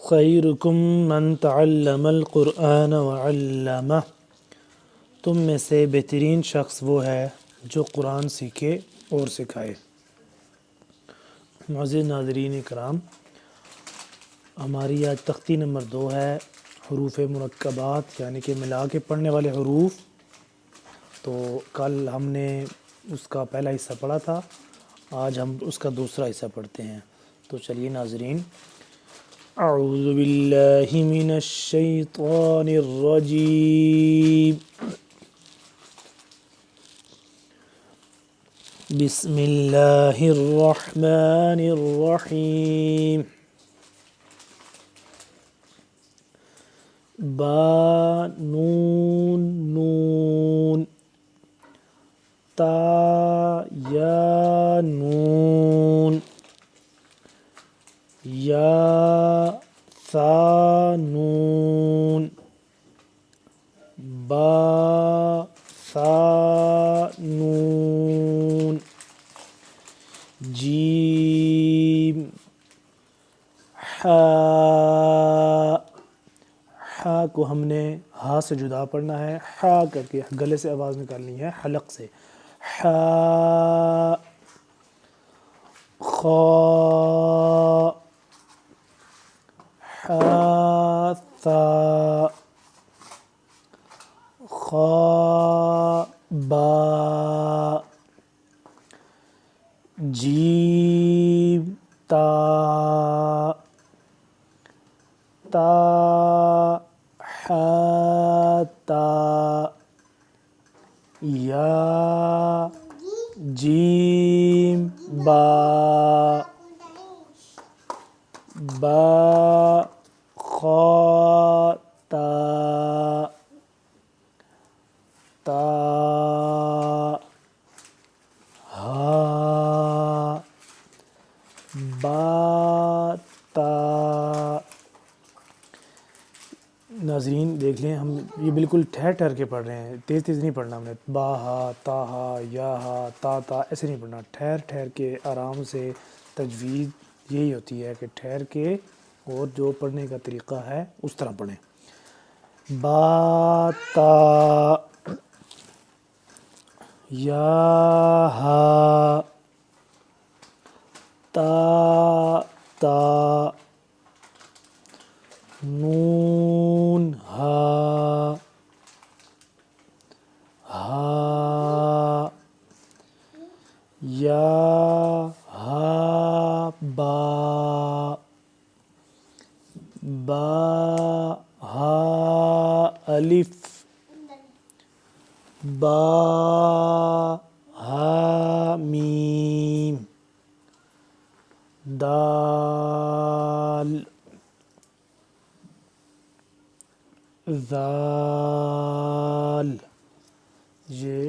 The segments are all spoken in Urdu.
خیرکم من تعلم القرآن وعلمہ، تم میں سے بہترین شخص وہ ہے جو قرآن سیکھے اور سکھائے۔ معزز ناظرین کرام، ہماری آج تختی نمبر 2 ہے حروف مرکبات، یعنی کہ ملا کے پڑھنے والے حروف۔ تو کل ہم نے اس کا پہلا حصہ پڑھا تھا، آج ہم اس کا دوسرا حصہ پڑھتے ہیں۔ تو چلیے ناظرین، اعوذ باللہ من الشیطان الرجیم، بسم اللہ الرحمن الرحیم۔ با نون نون، تا یا نون، یا ثا نون، با ثا نون، جیم حا۔ حا کو ہم نے ہا سے جدا پڑھنا ہے، حا کر کے گلے سے آواز نکالنی ہے، حلق سے۔ حا، خا، حا ثا، خا با، جیم تا، تا حا تا، یا جیم با، با خا تا، تا ہا، با تا۔ ناظرین دیکھ لیں، ہم یہ بالکل ٹھہر ٹھہر کے پڑھ رہے ہیں، تیز تیز نہیں پڑھنا ہم نے۔ با ہا، تا ہا، یا ہا، تا تا ایسے نہیں پڑھنا، ٹھہر ٹھہر کے آرام سے۔ تجوید یہی ہوتی ہے کہ ٹھہر کے اور جو پڑھنے کا طریقہ ہے اس طرح پڑھیں۔ با تا، یا ہا، تا تا، نون ہا، ہا، یا ہا با، با ہا الف، با ہا میم، دال، ذال، یہ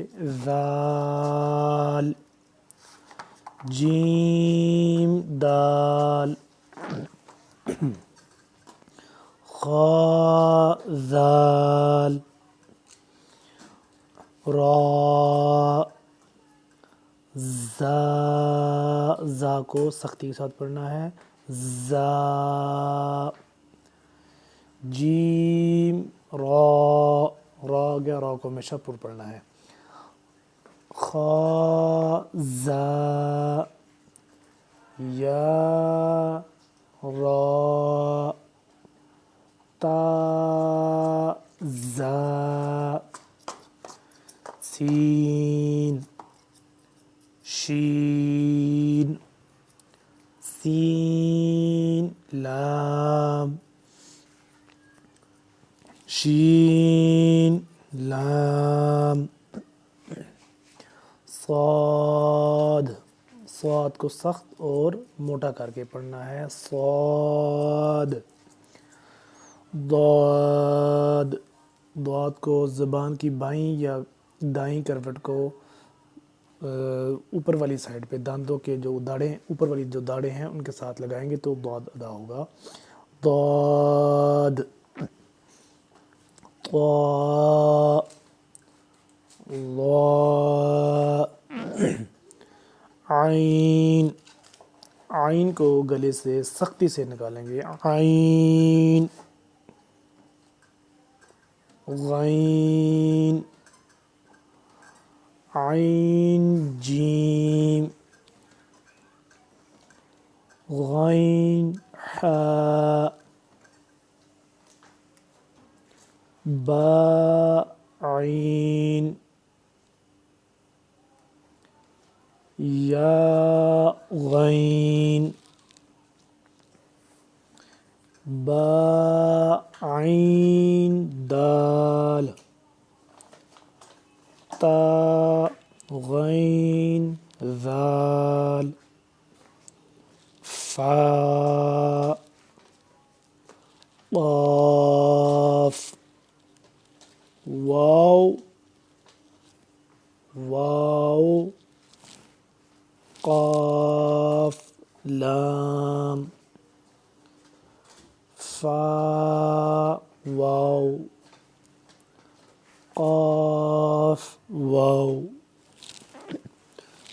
ذال، جیم دال، خا ذال، را، زا، زا کو سختی کے ساتھ پڑھنا ہے، زا، جیم را، را گیا، را کو ہمیشہ پر پڑھنا ہے، خا زا، یا را، تا زا، سین، شین، سین لام، شین لام، صاد، صاد کو سخت اور موٹا کر کے پڑھنا ہے، صاد، ضاد، ضاد کو زبان کی بائیں یا دائیں کروٹ کو اوپر والی سائڈ پہ دانتوں کے جو داڑیں، اوپر والی جو داڑیں ہیں ان کے ساتھ لگائیں گے تو ضاد ادا ہوگا۔ ضاد، طا، ظا، عین، آئین کو گلے سے سختی سے نکالیں گے. عین، غین، عین جیم، غین حاء، با عین، یا غین، با عین دال، تا غین ذال، فا قاف، واو، واو، قاف لام، فا واو، قاف واو،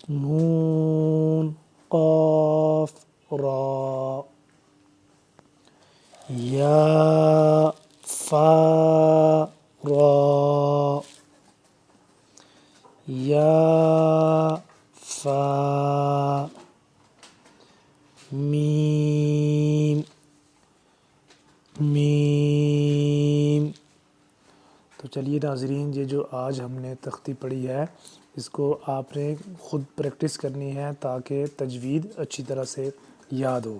نون قاف را، یا فا را، یا فا، میم، میم. تو چلیے ناظرین، یہ جو آج ہم نے تختی پڑھی ہے اس کو آپ نے خود پریکٹس کرنی ہے تاکہ تجوید اچھی طرح سے یاد ہو.